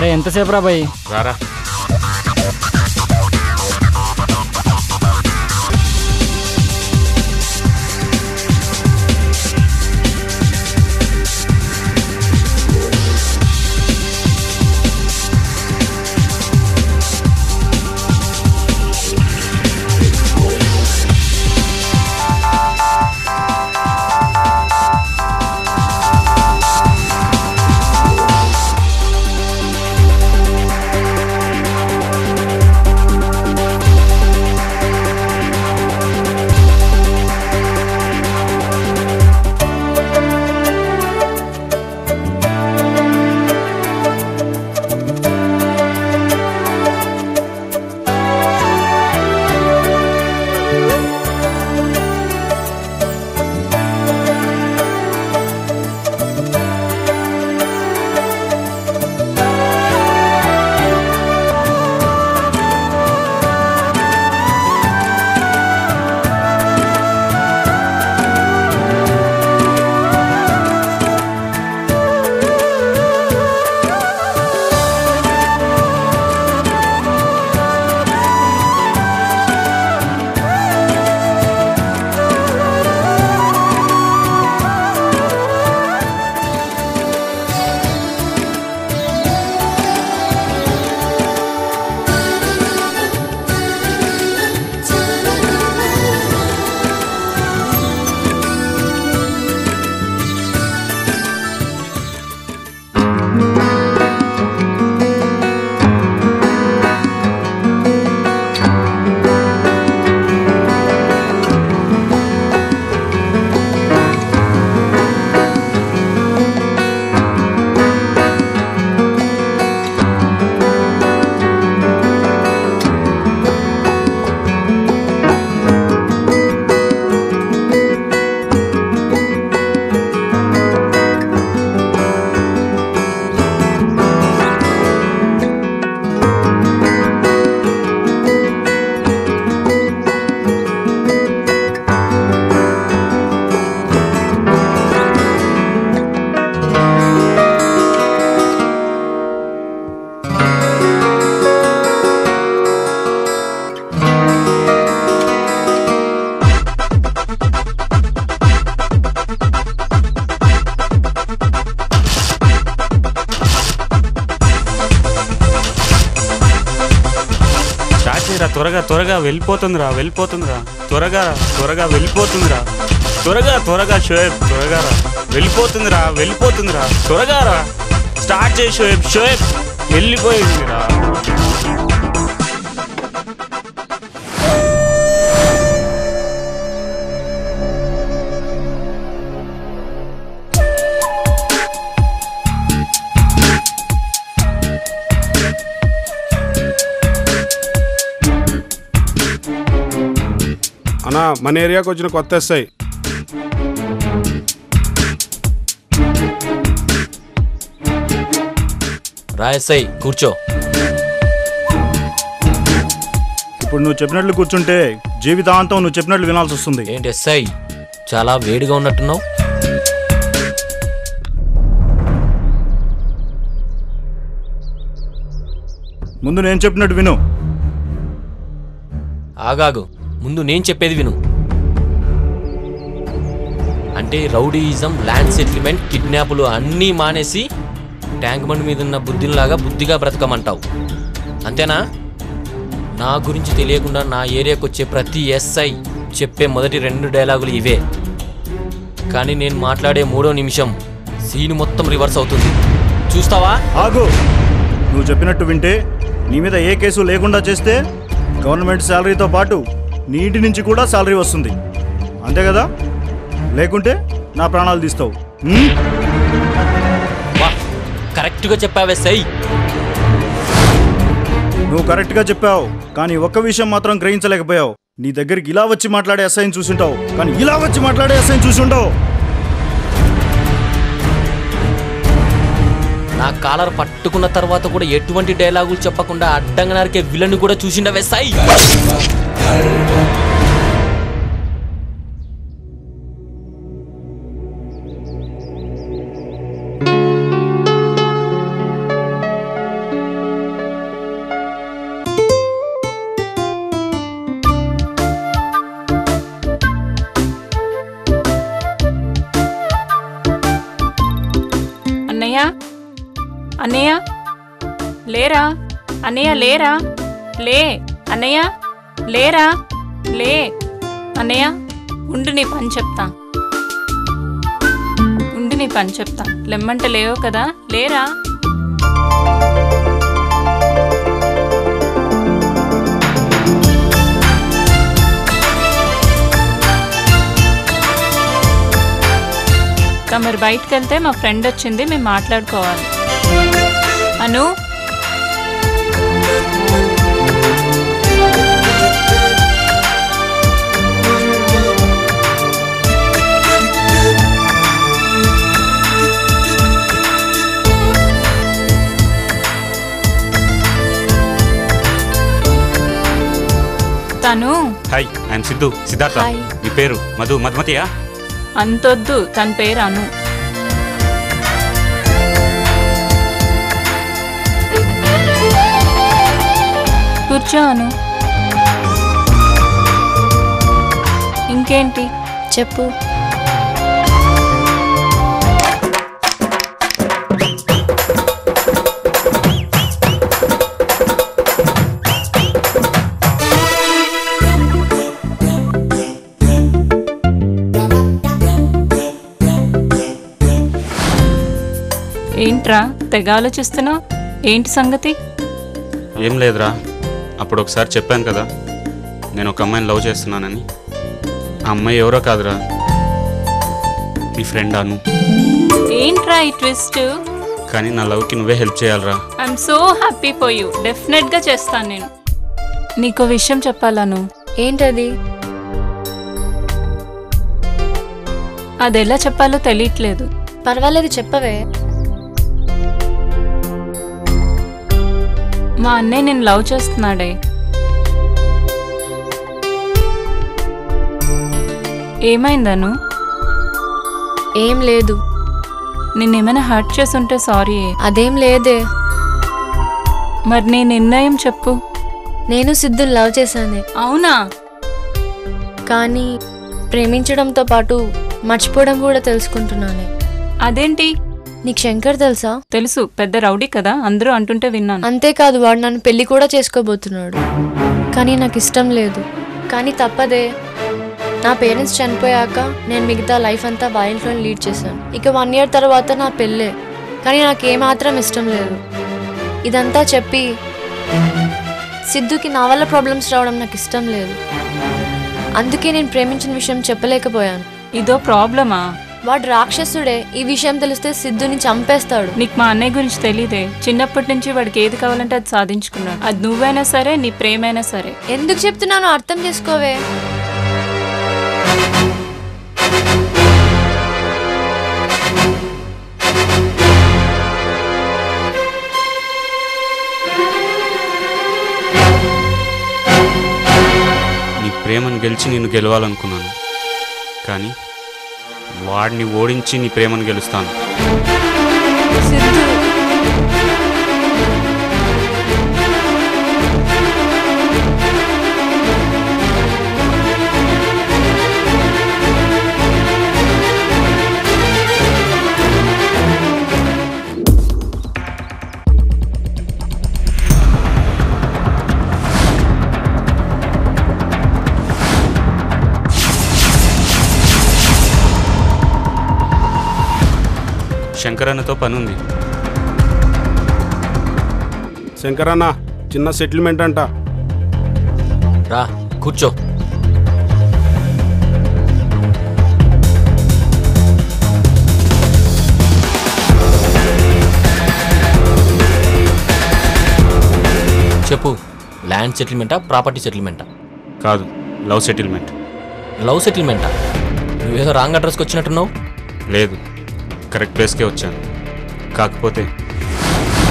అరే ఎంతసేపు రా భయ్? రారా. త్వరగా త్వరగా వెళ్ళిపోతుందిరా వెళ్ళిపోతుందిరా త్వరగా త్వరగా వెళ్ళిపోతుందిరా త్వరగా షోయబ్ త్వరగా రా వెళ్ళిపోతుందిరా త్వరగా రా స్టార్ట్ చేయి షోయబ్ వెళ్ళిపోయిందిరా. అన్నా మన ఏరియాకి వచ్చిన కొత్త ఎస్ఐ. రా ఎస్ఐ కూర్చో. ఇప్పుడు నువ్వు చెప్పినట్లు కూర్చుంటే జీవితాంతం నువ్వు చెప్పినట్లు వినాల్సి వస్తుంది. ఏంటి ఎస్ఐ చాలా వేడిగా ఉన్నట్టున్నావు? ముందు నేను చెప్పినట్టు విను. ఆగాగు, ముందు నేను చెప్పేది విను. అంటే రౌడీయిజం, ల్యాండ్ సెటిల్మెంట్, కిడ్నాపులు అన్నీ మానేసి ట్యాంక్ బండ్ మీద ఉన్న బుద్ధిలాగా బుద్ధిగా బ్రతకమంటావు అంతేనా? నా గురించి తెలియకుండా నా ఏరియాకి వచ్చే ప్రతి ఎస్ఐ చెప్పే మొదటి 2 డైలాగులు ఇవే. కానీ నేను మాట్లాడే 3వ నిమిషం సీన్ మొత్తం రివర్స్ అవుతుంది. చూస్తావా? ఆగు. నువ్వు చెప్పినట్టు వింటే నీ మీద ఏ కేసు లేకుండా చేస్తే గవర్నమెంట్ శాలరీతో పాటు నీ ఇంటి నుంచి కూడా శాలరీ వస్తుంది, అంతే కదా? లేకుంటే నా ప్రాణాలు తీస్తావు. కరెక్ట్గా చెప్పావే సై. నువ్వు కరెక్ట్గా చెప్పావు, కానీ ఒక్క విషయం మాత్రం గ్రహించలేకపోయావు. నీ దగ్గరికి ఇలా వచ్చి మాట్లాడే ఎస్ఐని చూసుంటావు, కానీ ఇలా వచ్చి మాట్లాడే ఎస్ఐని చూసుంటావు. నా కాలర్ పట్టుకున్న తర్వాత కూడా ఎటువంటి డైలాగులు చెప్పకుండా అడ్డంగా నరికే విలన్ కూడా చూసిండవే సై. అన్నయ్య అన్నయ్య లేరా అన్నయ్య లేరా లే అన్నయ్య లేరా లే అన్నయ్య ఉండు నీ పని చెప్తా ఉండు నీ పని చెప్తా లెమ్మంటే లేవో కదా లేరా మరి బయటకు వెళ్తే మా ఫ్రెండ్ వచ్చింది మేము మాట్లాడుకోవాలి అను తను hi I'm Siddhu Siddhartha. Hi. మీ పేరు మధుమతియా? అంతొద్దు తన పేరు అను. కూర్చో అను. ఇంకేంటి చెప్పు. ఏంట్రా తెగ ఆలోచిస్తున్నావు? ఏంటి సంగతి? ఏం లేదురా, అప్పుడు ఒకసారి చెప్పాను కదా నేను ఒక అమ్మాయిని లవ్ చేస్తున్నానని. ఆ అమ్మాయి ఎవరో కాదురా, నీ ఫ్రెండ్ అను. ఏంట్రా ఈ ట్విస్ట్? కానీ నా లవ్కి నువ్వే హెల్ప్ చేయాలరా. I'm so happy for you. డెఫినెట్గా చేస్తాను నేను. నీకో విషయం చెప్పాలను. ఏంటది? అది ఎలా చెప్పాలో తెలియట్లేదు. పర్వాలేదు చెప్పవే. మా అన్నయ్య నేను లవ్ చేస్తున్నాడే. ఏమైందను? ఏం లేదు. నిన్నేమైనా హర్ట్ చేసుంటే సారీ. అదేం లేదే. మరి నీ నిర్ణయం చెప్పు. నేను సిద్ధుని లవ్ చేశానే. అవునా? కానీ ప్రేమించడంతో పాటు మర్చిపోవడం కూడా తెలుసుకుంటున్నానే. అదేంటి? నీకు శంకర్ తెలుసా? తెలుసు, పెద్ద రౌడీ కదా, అందరూ అంటుంటే విన్నాను. అంతేకాదు వాడు నన్ను పెళ్లి కూడా చేసుకోబోతున్నాడు. కానీ నాకు ఇష్టం లేదు. కానీ తప్పదే. నా పేరెంట్స్ చనిపోయాక నేను మిగతా లైఫ్ అంతా వాళ్ళ ఇంట్లో లీడ్ చేశాను. ఇక 1 year తర్వాత నా పెళ్ళే. కానీ నాకు ఏమాత్రం ఇష్టం లేదు. ఇదంతా చెప్పి సిద్ధుకి నా వల్ల ప్రాబ్లమ్స్ రావడం నాకు ఇష్టం లేదు. అందుకే నేను ప్రేమించిన విషయం చెప్పలేకపోయాను. ఇదో ప్రాబ్లమా? వాడు రాక్షసుడే. ఈ విషయం తెలిస్తే సిద్ధుని చంపేస్తాడు. నీకు మా అన్నయ్య గురించి తెలీదే. చిన్నప్పటి నుంచి వాడికి ఏది కావాలంటే అది సాధించుకున్నాడు. అది నువ్వైనా సరే, నీ ప్రేమైనా సరే. ఎందుకు చెప్తున్నానో అర్థం చేసుకోవే. నీ ప్రేమను గెలిచి నిన్ను గెలవాలనుకున్నాను, కానీ వాడిని ఓడించి నీ ప్రేమను గెలుస్తాను. సిద్ధు శంకరన్నతో పనుంది. శంకరన్న చిన్న సెటిల్మెంట్ అంట. రా కూర్చో. చెప్పు, ల్యాండ్ సెటిల్మెంటా, ప్రాపర్టీ సెటిల్మెంటా? కాదు, లవ్ సెటిల్మెంట్. లవ్ సెటిల్మెంటా? నువ్వేదో రాంగ్ అడ్రస్కి వచ్చినట్టున్నావు. లేదు, కరెక్ట్ ప్లేస్కే వచ్చాను. కాకపోతే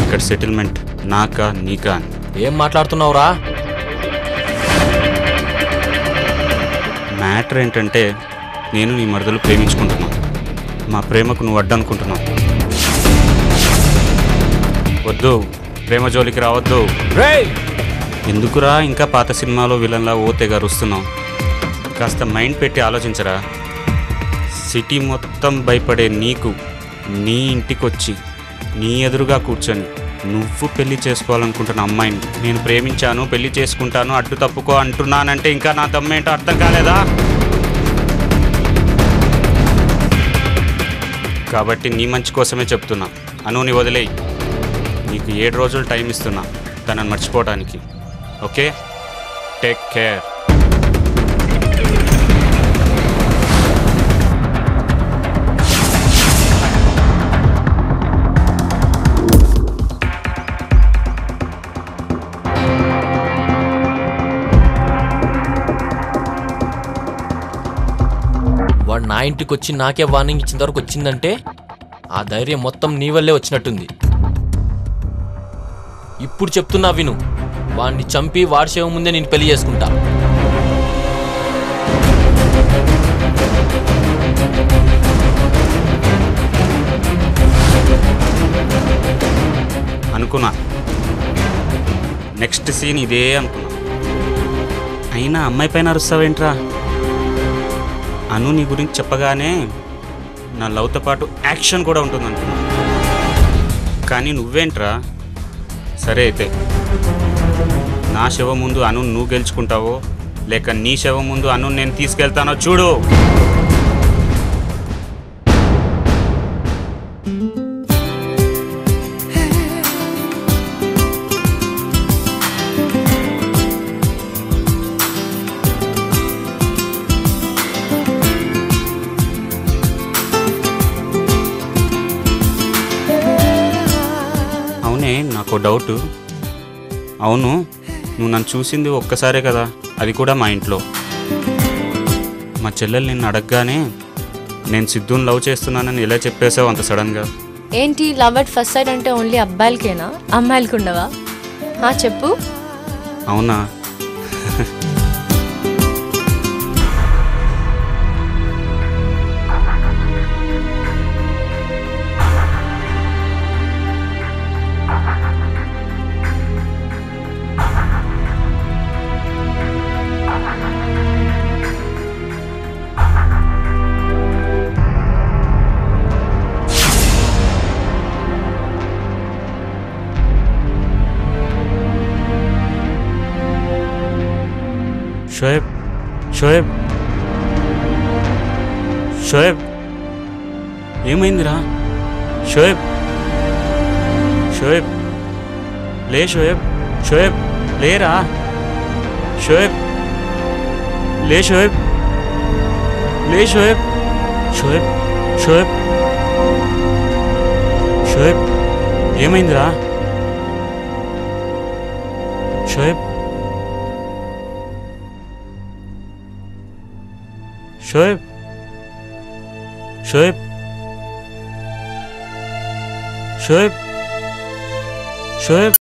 ఇక్కడ సెటిల్మెంట్ నాకా నీకా అని. ఏం మాట్లాడుతున్నావురా? మ్యాటర్ ఏంటంటే నేను నీ మరదలు ప్రేమించుకుంటున్నాను. మా ప్రేమకు నువ్వు అడ్డనుకుంటున్నావు. వద్దు, ప్రేమ జోలికి రావద్దు. ఎందుకురా ఇంకా పాత సినిమాలో విలన్లా ఓ తెగ అరుస్తున్నావు? కాస్త మైండ్ పెట్టి ఆలోచించరా. సిటీ మొత్తం భయపడే నీకు నీ ఇంటికొచ్చి నీ ఎదురుగా కూర్చొని నువ్వు పెళ్లి చేసుకోవాలనుకుంటున్న అమ్మాయిని నేను ప్రేమించాను, పెళ్లి చేసుకుంటాను, అడ్డు తప్పుకో అంటున్నానంటే ఇంకా నా దమ్మేంటో అర్థం కాలేదా? కాబట్టి నీ మంచి కోసమే చెప్తున్నా, అనుని వదిలేయి. నీకు 7 రోజులు టైం ఇస్తున్నా తనని మర్చిపోవడానికి. Okay, take care. వాడు నా ఇంటికి వచ్చి నాకే వార్నింగ్ ఇచ్చిన వరకు వచ్చిందంటే ఆ ధైర్యం మొత్తం నీ వల్లే వచ్చినట్టుంది. ఇప్పుడు చెప్తున్నా విను, వాడిని చంపి వాడి శవం ముందే నేను పెళ్లి చేసుకుంటా. అనుకున్నా నెక్స్ట్ సీన్ ఇదే అనుకున్నా. అయినా అమ్మాయి పైన అరుస్తావేంట్రా? అను నీ గురించి చెప్పగానే నా లవ్తో పాటు యాక్షన్ కూడా ఉంటుందనుకున్నా. కానీ నువ్వేంట్రా? సరే అయితే నా శవం ముందు అను నువ్వు గెలుచుకుంటావో లేక నీ శవం ముందు అను నేను తీసుకెళ్తానో చూడు. అవునే, నాకు డౌటు. అవును, నువ్వు నన్ను చూసింది ఒక్కసారే కదా, అది కూడా మా ఇంట్లో. మా చెల్లెలు నిన్ను అడగగానే నేను సిద్ధుని లవ్ చేస్తున్నానని ఎలా చెప్పేసావు అంత సడన్గా? ఏంటి లవ్ అట్ ఫస్ట్ సైట్ అంటే ఓన్లీ అబ్బాయిలకేనా, అమ్మాయిలకు ఉండవా? చెప్పు. అవునా? షోయబ్, షోయబ్, షోయబ్, ఏమైందిరా? షోయబ్, షోయబ్, లే షోయబ్, షోయబ్ లేరా? షోయబ్, లే షోయబ్, లే షోయబ్, షోయబ్, షోయబ్, షోయబ్, ఏమైందిరా? షోయబ్, షోయబ్, షోయబ్, షోయబ్, షోయబ్,